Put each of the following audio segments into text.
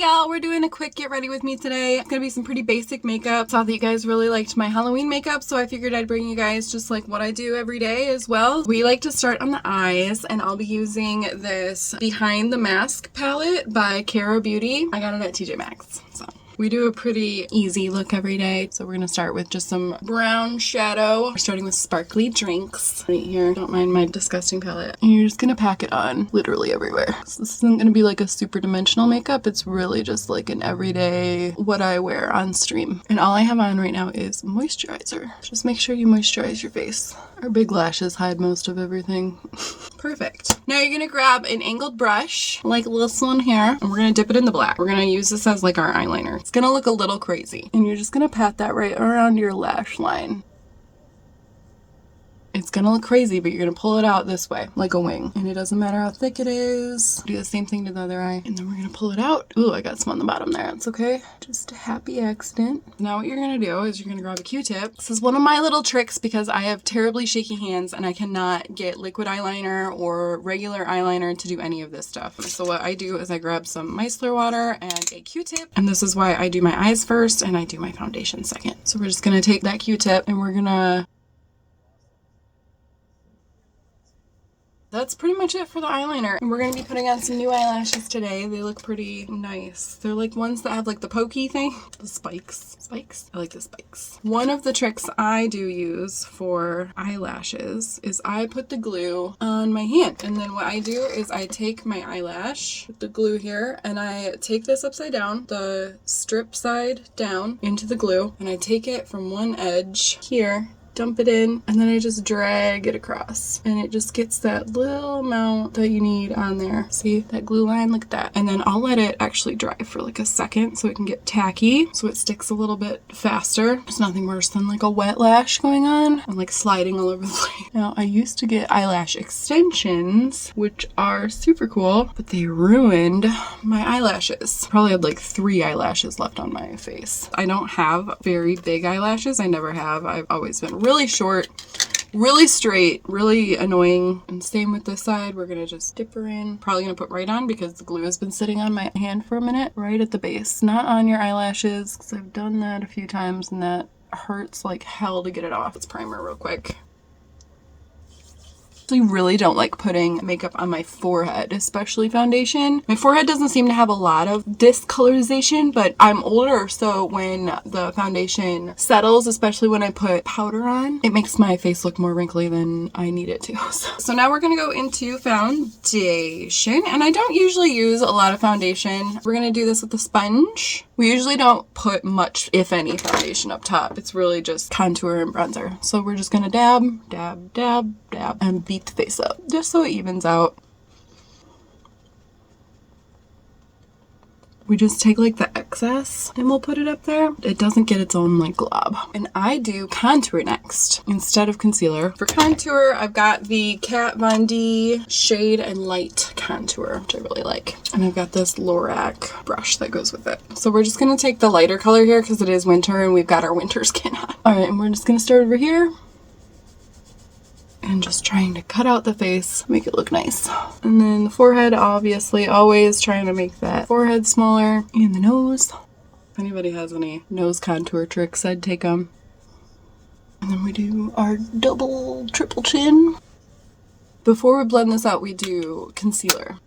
y'all, we're doing a quick get ready with me today. It's gonna be some pretty basic makeup. Saw that you guys really liked my Halloween makeup, so I figured I'd bring you guys just like what I do every day as well. We like to start on the eyes, and I'll be using this Behind the Mask palette by Cara Beauty. I got it at TJ Maxx, so. We do a pretty easy look every day. So we're gonna start with just some brown shadow. We're starting with Sparkly Drinks right here. Don't mind my disgusting palette. And you're just gonna pack it on literally everywhere. So this isn't gonna be like a super dimensional makeup. It's really just like an everyday, what I wear on stream. And all I have on right now is moisturizer. Just make sure you moisturize your face. Our big lashes hide most of everything. Perfect. Now you're gonna grab an angled brush like this one here, and we're gonna dip it in the black. We're gonna use this as like our eyeliner. It's gonna look a little crazy. And you're just gonna pat that right around your lash line. It's gonna look crazy, but you're gonna pull it out this way, like a wing. And it doesn't matter how thick it is. Do the same thing to the other eye. And then we're gonna pull it out. Ooh, I got some on the bottom there. It's okay. Just a happy accident. Now what you're gonna do is you're gonna grab a Q-tip. This is one of my little tricks because I have terribly shaky hands and I cannot get liquid eyeliner or regular eyeliner to do any of this stuff. So what I do is I grab some micellar water and a Q-tip. And this is why I do my eyes first and I do my foundation second. So we're just gonna take that Q-tip and we're gonna... That's pretty much it for the eyeliner. And we're going to be putting on some new eyelashes today. They look pretty nice. They're like ones that have like the pokey thing. The spikes. Spikes? I like the spikes. One of the tricks I do use for eyelashes is I put the glue on my hand. And then what I do is I take my eyelash, put the glue here, and I take this upside down, the strip side down into the glue, and I take it from one edge here, dump it in, and then I just drag it across, and it just gets that little amount that you need on there. See that glue line? Look at that. And then I'll let it actually dry for like a second so it can get tacky, so it sticks a little bit faster. There's nothing worse than like a wet lash going on and like sliding all over the place. Now I used to get eyelash extensions, which are super cool, but they ruined my eyelashes. Probably had like 3 eyelashes left on my face. I don't have very big eyelashes. I never have. I've always been really short, really straight, really annoying. And same with this side. We're gonna just dip her in. Probably gonna put right on because the glue has been sitting on my hand for a minute. Right at the base, not on your eyelashes, because I've done that a few times and that hurts like hell to get it off. Let's primer real quick. I really don't like putting makeup on my forehead, especially foundation. My forehead doesn't seem to have a lot of discolorization, but I'm older, so when the foundation settles, especially when I put powder on, it makes my face look more wrinkly than I need it to. So now we're gonna go into foundation, and I don't usually use a lot of foundation. We're gonna do this with a sponge. We usually don't put much, if any, foundation up top. It's really just contour and bronzer. So we're just gonna dab, dab, dab, dab, and beat the face up just so it evens out. We just take like the excess and we'll put it up there. It doesn't get its own like glob. And I do contour next instead of concealer. For contour, I've got the Kat Von D Shade and Light contour, which I really like. And I've got this LORAC brush that goes with it. So we're just gonna take the lighter color here because it is winter and we've got our winter skin on. All right, and we're just gonna start over here. And just trying to cut out the face, make it look nice. And then the forehead, obviously, always trying to make that forehead smaller. And the nose. If anybody has any nose contour tricks, I'd take them. And then we do our double, triple chin. Before we blend this out, we do concealer.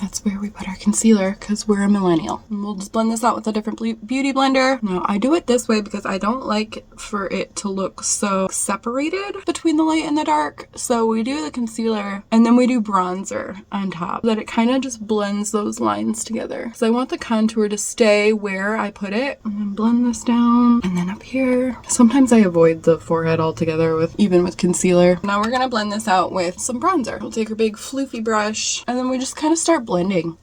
That's where we put our concealer because we're a millennial. And we'll just blend this out with a different beauty blender. Now, I do it this way because I don't like for it to look so separated between the light and the dark. So we do the concealer and then we do bronzer on top so that it kind of just blends those lines together. So I want the contour to stay where I put it. And then blend this down and then up here. Sometimes I avoid the forehead altogether even with concealer. Now we're gonna blend this out with some bronzer. We'll take our big floofy brush and then we just kind of start blending.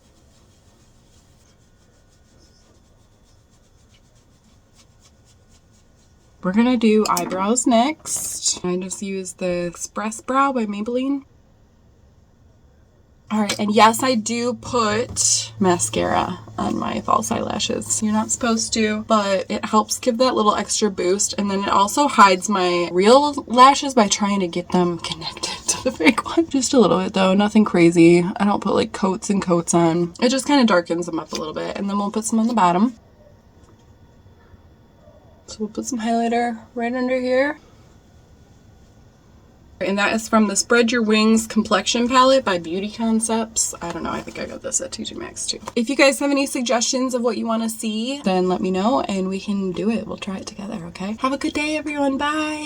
We're gonna do eyebrows next. I just use the Express Brow by Maybelline. All right, and yes, I do put mascara on my false eyelashes. You're not supposed to, but it helps give that little extra boost. And then it also hides my real lashes by trying to get them connected to the fake one. Just a little bit though, nothing crazy. I don't put like coats and coats on. It just kind of darkens them up a little bit. And then we'll put some on the bottom. So we'll put some highlighter right under here. And that is from the Spread Your Wings Complexion palette by Beauty Concepts. I don't know, I think I got this at TJ Maxx too. If you guys have any suggestions of what you want to see, then let me know and we can do it. We'll try it together, okay? Have a good day, everyone. Bye!